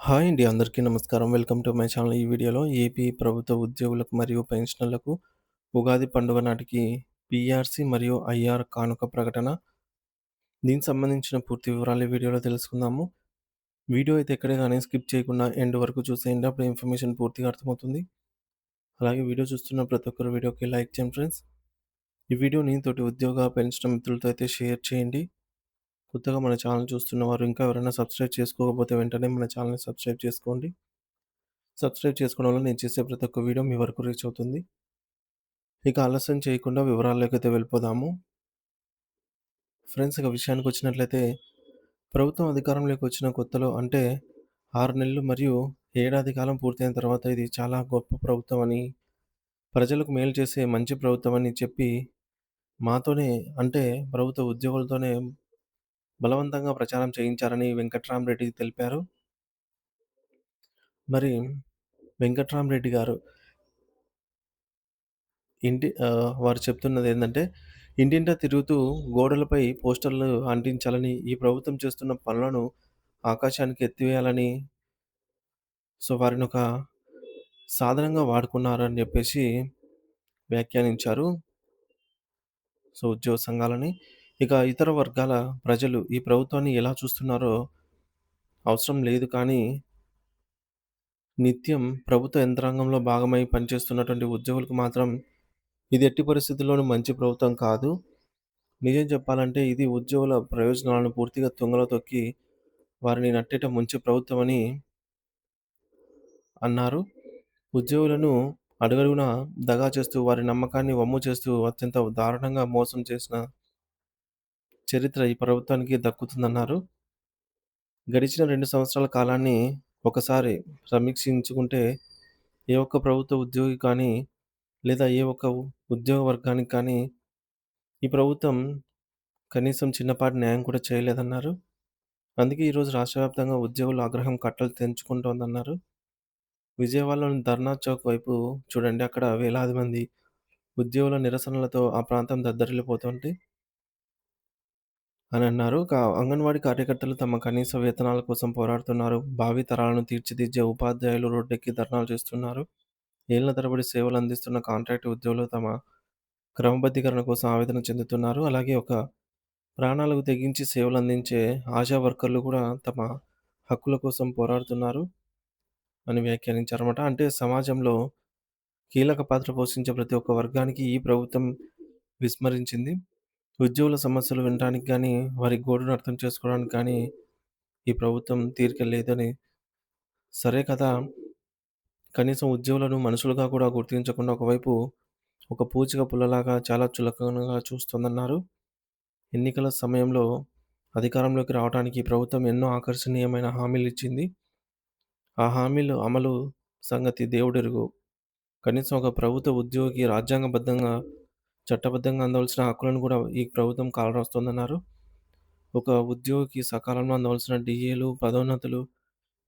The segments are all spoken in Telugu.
హాయ్ అండి. అందరికీ నమస్కారం. Welcome to my channel. ఈ వీడియోలో ఏపీ ప్రభుత్వ ఉద్యోగులకు మరియు పెన్షనర్లకు ఉగాది పండుగ నాటికి పీఆర్సీ మరియు ఐఆర్ కానుక ప్రకటన. దీనికి సంబంధించిన పూర్తి వివరాలు ఈ వీడియోలో తెలుసుకుందాము. వీడియో అయితే ఎక్కడే గాని స్కిప్ చేయకుండా ఎండ్ వరకు చూసేయండి. అప్పుడు ఇన్ఫర్మేషన్ పూర్తిగా అర్థమవుతుంది. అలాగే వీడియో చూస్తున్న ప్రతి ఒక్కరు వీడియోకి లైక్ చేయండి ఫ్రెండ్స్. ఈ వీడియోని తోటి ఉద్యోగ, పెన్షన్ మిత్రులతో అయితే షేర్ చేయండి. కొత్తగా మన ఛానల్ చూస్తున్న వారు ఇంకా ఎవరైనా సబ్స్క్రైబ్ చేసుకోకపోతే వెంటనే మన ఛానల్‌ని సబ్స్క్రైబ్ చేసుకోండి. సబ్స్క్రైబ్ చేసుకోవడం వల్ల నేను చేసే ప్రతి ఒక్క వీడియో మీ వరకు రీచ్ అవుతుంది. ఇక ఆలస్యం చేయకుండా వివరాల్లోకైతే వెళ్ళిపోదాము. ఫ్రెండ్స్, ఇక విషయానికొచ్చినట్లయితే ప్రభుత్వం అధికారంలోకి వచ్చిన కొత్తలో అంటే 6 నెలలు మరియు ఏడాది కాలం పూర్తయిన తర్వాత ఇది చాలా గొప్ప ప్రభుత్వం అని, ప్రజలకు మేలు చేసే మంచి ప్రభుత్వం అని చెప్పి మాతోనే అంటే ప్రభుత్వ ఉద్యోగులతోనే బలవంతంగా ప్రచారం చేయించారని వెంకట్రామరెడ్డి తెలిపారు. మరి వెంకట్రామరెడ్డి గారు వారు చెప్తున్నదేందంటే, ఇంటింటా తిరుగుతూ గోడలపై పోస్టర్‌లు అంటించాలని, ఈ ప్రభుత్వం చేస్తున్న పనులను ఆకాశానికి ఎత్తివేయాలని, వారినొక సాధనంగా వాడుకున్నారని జెప్పేసి వ్యాఖ్యానించారు. ఉద్యోగ సంఘాలని. ఇక ఇతర వర్గాల ప్రజలు ఈ ప్రభుత్వాన్ని ఎలా చూస్తున్నారో అవసరం లేదు కానీ, నిత్యం ప్రభుత్వ యంత్రాంగంలో భాగమై పనిచేస్తున్నటువంటి ఉద్యోగులకు మాత్రం ఇది ఎట్టి పరిస్థితుల్లోనూ మంచి ప్రభుత్వం కాదు. నిజం చెప్పాలంటే ఇది ఉద్యోగుల ప్రయోజనాలను పూర్తిగా తుంగలో తొక్కి వారిని నట్టేట ముంచే ప్రభుత్వమని అన్నారు. ఉద్యోగులను అడుగడుగునా దగా చేస్తూ, వారి నమ్మకాన్ని వమ్ము చేస్తూ అత్యంత దారుణంగా మోసం చేసిన చరిత్ర ఈ ప్రభుత్వానికి దక్కుతుందన్నారు. గడిచిన 2 సంవత్సరాల కాలాన్ని ఒకసారి సమీక్షించుకుంటే ఏ ఒక్క ప్రభుత్వ ఉద్యోగి కానీ, లేదా ఏ ఒక్క ఉద్యోగ వర్గానికి కానీ ఈ ప్రభుత్వం కనీసం చిన్నపాటి న్యాయం కూడా చేయలేదన్నారు. అందుకే ఈరోజు రాష్ట్ర వ్యాప్తంగా ఉద్యోగుల ఆగ్రహం కట్టలు తెంచుకుంటోందన్నారు. విజయవాడలోని ధర్నా చౌక్ వైపు చూడండి. అక్కడ వేలాది మంది ఉద్యోగుల నిరసనలతో ఆ ప్రాంతం దద్దరిల్లిపోతుంటే అని అన్నారు. అంగన్వాడీ కార్యకర్తలు తమ కనీస వేతనాల కోసం పోరాడుతున్నారు. భావి తరాలను తీర్చిదిద్దే ఉపాధ్యాయులు రోడ్డెక్కి ధర్నాలు చేస్తున్నారు. ఏళ్ల తరబడి సేవలు అందిస్తున్న కాంట్రాక్ట్ ఉద్యోగులు తమ క్రమబద్ధీకరణ కోసం ఆవేదన చెందుతున్నారు. అలాగే ప్రాణాలకు తెగించి సేవలు అందించే ఆశా వర్కర్లు కూడా తమ హక్కుల కోసం పోరాడుతున్నారు అని వ్యాఖ్యానించారన్నమాట. అంటే సమాజంలో కీలక పాత్ర పోషించే ప్రతి ఒక్క వర్గానికి ఈ ప్రభుత్వం విస్మరించింది. ఉద్యోగుల సమస్యలు వినడానికి గానీ, వారి గోడును అర్థం చేసుకోవడానికి కానీ ఈ ప్రభుత్వం తీరిక లేదని, సరే కదా! కనీసం ఉద్యోగులను మనుషులుగా కూడా గుర్తించకుండా ఒకవైపు ఒక పూచిక పుల్లలాగా చాలా చులకనగా చూస్తోందన్నారు. ఎన్నికల సమయంలో అధికారంలోకి రావడానికి ఈ ప్రభుత్వం ఎన్నో ఆకర్షణీయమైన హామీలిచ్చింది. ఆ హామీలు అమలు సంగతి దేవుడెరుగు. కనీసం ఒక ప్రభుత్వ ఉద్యోగికి రాజ్యాంగబద్ధంగా, చట్టబద్ధంగా అందవలసిన హక్కులను కూడా ఈ ప్రభుత్వం కాలరాస్తోందన్నారు. ఒక ఉద్యోగికి సకాలంలో అందవలసిన డీఏలు, పదోన్నతులు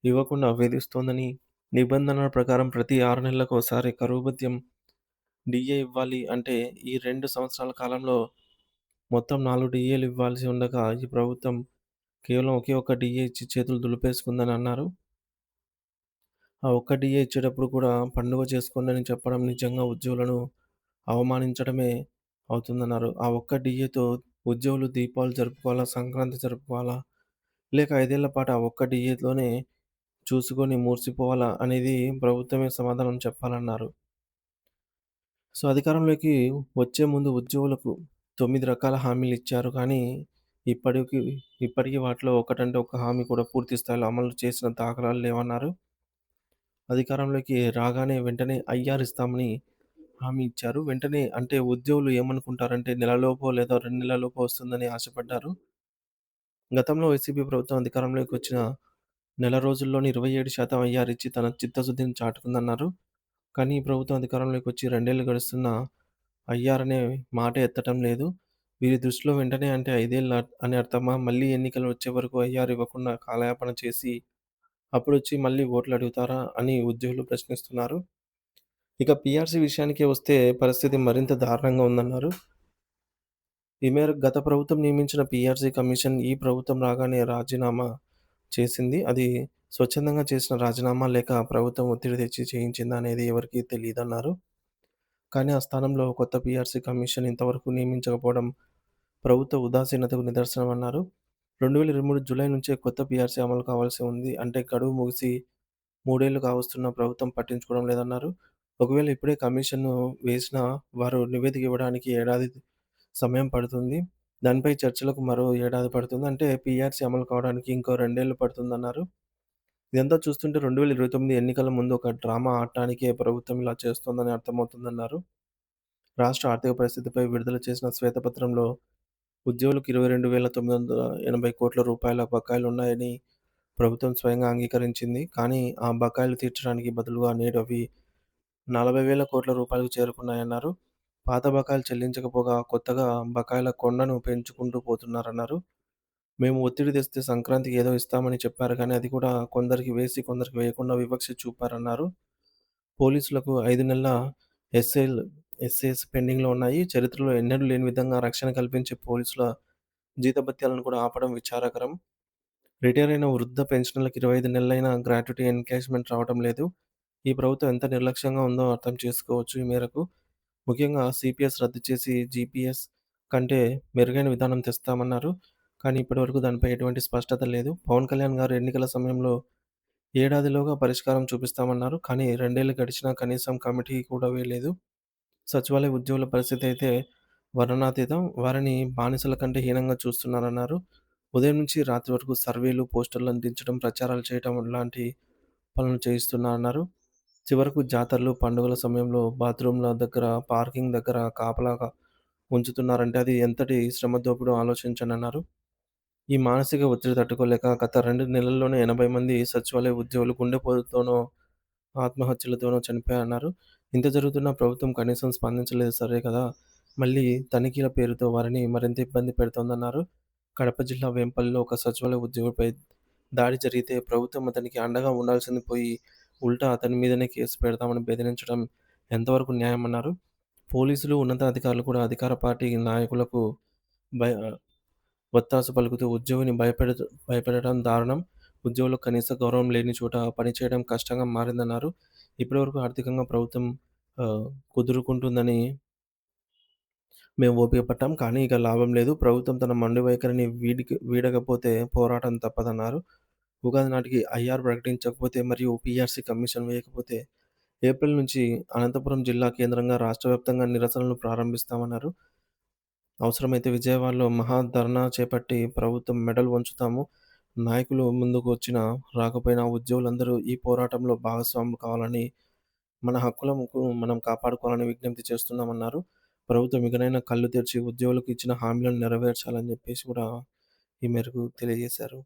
ఇవ్వకుండా వేధిస్తోందని, నిబంధనల ప్రకారం ప్రతి 6 నెలలకోసారి కరువు భత్యం డీఏ ఇవ్వాలి అంటే, ఈ 2 సంవత్సరాల కాలంలో మొత్తం 4 డీఏలు ఇవ్వాల్సి ఉండగా, ఈ ప్రభుత్వం కేవలం ఒకే ఒక్క డీఏ ఇచ్చి చేతులు దులిపేసుకుందని అన్నారు. ఆ ఒక్క డీఏ ఇచ్చేటప్పుడు కూడా పండుగ చేసుకోండని చెప్పడం నిజంగా ఉద్యోగులను అవమానించడమే అవుతుందన్నారు. ఆ ఒక్క డీఏతో ఉద్యోగులు దీపావళి జరుపుకోవాలా? సంక్రాంతి జరుపుకోవాలా? లేక 5 ఏళ్ల పాటు ఆ ఒక్క డీఏతోనే చూసుకొని మురిసిపోవాలా అనేది ప్రభుత్వమే సమాధానం చెప్పాలన్నారు. అధికారంలోకి వచ్చే ముందు ఉద్యోగులకు 9 రకాల హామీలిచ్చారు కానీ, ఇప్పటికి ఇప్పటికి వాటిలో ఒకటంటే ఒక్క హామీ కూడా పూర్తి స్థాయిలో అమలు చేసిన దాఖలాలు లేవన్నారు. అధికారంలోకి రాగానే వెంటనే ఐఆర్ ఇస్తామని హామీ ఇచ్చారు. వెంటనే అంటే ఉద్యోగులు ఏమనుకుంటారంటే నెలలోపో లేదా 2 నెలల్లోపో వస్తుందని ఆశపడ్డారు. గతంలో వైసీపీ ప్రభుత్వం అధికారంలోకి వచ్చిన నెల రోజుల్లోనే 27% ఐఆర్ ఇచ్చి తన చిత్తశుద్ధిని చాటుకుందన్నారు. కానీ ఈ ప్రభుత్వం అధికారంలోకి వచ్చి 2 ఏళ్లు గడుస్తున్నా ఐఆర్ అనే మాటే ఎత్తటం లేదు. వీరి దృష్టిలో వెంటనే అంటే 5 ఏళ్లు అని అర్థమా? మళ్ళీ ఎన్నికలు వచ్చే వరకు ఐఆర్ ఇవ్వకుండా కాలయాపన చేసి అప్పుడొచ్చి మళ్ళీ ఓట్లు అడుగుతారా? అని ఉద్యోగులు ప్రశ్నిస్తున్నారు. ఇక పీఆర్సీ విషయానికే వస్తే పరిస్థితి మరింత దారుణంగా ఉందన్నారు. ఈ మేరకు గత ప్రభుత్వం నియమించిన పీఆర్సీ కమిషన్ ఈ ప్రభుత్వం రాగానే రాజీనామా చేసింది. అది స్వచ్ఛందంగా చేసిన రాజీనామా లేక ప్రభుత్వం ఒత్తిడి తెచ్చి చేయించిందా అనేది ఎవరికీ తెలీదన్నారు. కానీ ఆ స్థానంలో కొత్త పీఆర్సీ కమిషన్ ఇంతవరకు నియమించకపోవడం ప్రభుత్వ ఉదాసీనతకు నిదర్శనమన్నారు. 2023 జూలై నుంచే కొత్త పీఆర్సీ అమలు కావాల్సి ఉంది. అంటే గడువు ముగిసి 3 ఏళ్లు కావస్తున్నా ప్రభుత్వం పట్టించుకోవడం లేదన్నారు. ఒకవేళ ఇప్పుడే కమిషన్‌ను వేసినా వారు నివేదిక ఇవ్వడానికి ఏడాది సమయం పడుతుంది. దానిపై చర్చలకు మరో ఏడాది పడుతుంది. అంటే పీఆర్సీ అమలు కావడానికి ఇంకో 2 ఏళ్లు పడుతుందన్నారు. ఇదంతా చూస్తుంటే 2029 ఎన్నికల ముందు ఒక డ్రామా ఆడటానికే ప్రభుత్వం ఇలా చేస్తోందని అర్థమవుతుందన్నారు. రాష్ట్ర ఆర్థిక పరిస్థితిపై విడుదల చేసిన శ్వేతపత్రంలో ఉద్యోగులకు రూ. 22,980 కోట్ల రూపాయల బకాయిలున్నాయని ప్రభుత్వం స్వయంగా అంగీకరించింది. కానీ ఆ బకాయిలు తీర్చడానికి బదులుగా నేడు అవి 40,000 కోట్ల రూపాయలకు చేరుకున్నాయన్నారు. పాత బకాయిలు చెల్లించకపోగా కొత్తగా బకాయిల కొండను పెంచుకుంటూ పోతున్నారన్నారు. మేము ఒత్తిడి తెస్తే సంక్రాంతికి ఏదో ఇస్తామని చెప్పారు కానీ అది కూడా కొందరికి వేసి కొందరికి వేయకుండా వివక్ష చూపారన్నారు. పోలీసులకు 5 నెలల ఎస్ఏఎస్ పెండింగ్‌లో ఉన్నాయి. చరిత్రలో ఎన్నడూ లేని విధంగా రక్షణ కల్పించే పోలీసుల జీతభత్యాలను కూడా ఆపడం విచారకరం. రిటైర్ అయిన వృద్ధ పెన్షనర్లకు 25 నెలలైనా గ్రాట్యుటీ ఎన్‌కాష్‌మెంట్ రావడం లేదు. ఈ ప్రభుత్వం ఎంత నిర్లక్ష్యంగా ఉందో అర్థం చేసుకోవచ్చు ఈ మేరకు. ముఖ్యంగా సీపీఎస్ రద్దు చేసి జీపీఎస్ కంటే మెరుగైన విధానం తెస్తామన్నారు. కానీ ఇప్పటివరకు దానిపై ఎటువంటి స్పష్టత లేదు. పవన్ కళ్యాణ్ గారు ఎన్నికల సమయంలో ఏడాదిలోగా పరిష్కారం చూపిస్తామన్నారు. కానీ 2 ఏళ్లు గడిచినా కనీసం కమిటీ కూడా వేయలేదు. సచివాలయ ఉద్యోగుల పరిస్థితి అయితే వర్ణనాతీతం. వారిని బానిసల కంటే హీనంగా చూస్తున్నారన్నారు. ఉదయం నుంచి రాత్రి వరకు సర్వేలు, పోస్టర్లు అంటించడం, ప్రచారాలు చేయటం లాంటి పనులు చేయిస్తున్నారన్నారు. చివరకు జాతరలు, పండుగల సమయంలో బాత్రూమ్‌ల దగ్గర, పార్కింగ్ దగ్గర కాపలాగా ఉంచుతున్నారంటే అది ఎంతటి శ్రమ దోపిడో ఆలోచించండన్నారు. ఈ మానసిక ఒత్తిడి తట్టుకోలేక గత 2 నెలల్లోనే 80 మంది సచివాలయ ఉద్యోగులు గుండెపోటుతోనో, ఆత్మహత్యలతోనో చనిపోయారన్నారు. ఇంత జరుగుతున్నా ప్రభుత్వం కనీసం స్పందించలేదు సరే కదా! మళ్ళీ తనిఖీల పేరుతో వారిని మరింత ఇబ్బంది పెడుతోందన్నారు. కడప జిల్లా వేంపల్లిలో ఒక సచివాలయ ఉద్యోగిపై దాడి జరిగితే ప్రభుత్వం అతనికి అండగా ఉండాల్సింది పోయి ఉల్టా అతని మీదనే కేసు పెడతామని బెదిరించడం ఎంతవరకు న్యాయమన్నారు. పోలీసులు, ఉన్నతాధికారులు కూడా అధికార పార్టీ నాయకులకు భయ వత్తాసు పలుకుతూ ఉద్యోగిని భయపెట్టడం దారుణం. ఉద్యోగులకు కనీస గౌరవం లేని చోట పనిచేయడం కష్టంగా మారిందన్నారు. ఇప్పటివరకు ఆర్థికంగా ప్రభుత్వం కుదురుకుంటుందని మేము ఓపిక పట్టాం. కానీ ఇక లాభం లేదు. ప్రభుత్వం తన మొండి వైఖరిని వీడకపోతే పోరాటం తప్పదన్నారు. ఉగాది నాటికి ఐఆర్ ప్రకటించకపోతే మరియు పీఆర్సీ కమిషన్ వేయకపోతే ఏప్రిల్ నుంచి అనంతపురం జిల్లా కేంద్రంగా రాష్ట్ర వ్యాప్తంగా నిరసనలు ప్రారంభిస్తామన్నారు. అవసరమైతే విజయవాడలో మహా ధర్నా చేపట్టి ప్రభుత్వం మెడలు వంచుతాము. నాయకులు ముందుకు వచ్చినా రాకపోయినా ఉద్యోగులందరూ ఈ పోరాటంలో భాగస్వాములు కావాలని, మన హక్కులకు మనం కాపాడుకోవాలని విజ్ఞప్తి చేస్తున్నామన్నారు. ప్రభుత్వం ఇకనైనా కళ్ళు తెరిచి ఉద్యోగులకు ఇచ్చిన హామీలను నెరవేర్చాలని చెప్పేసి కూడా ఈ మేరకు తెలియజేశారు.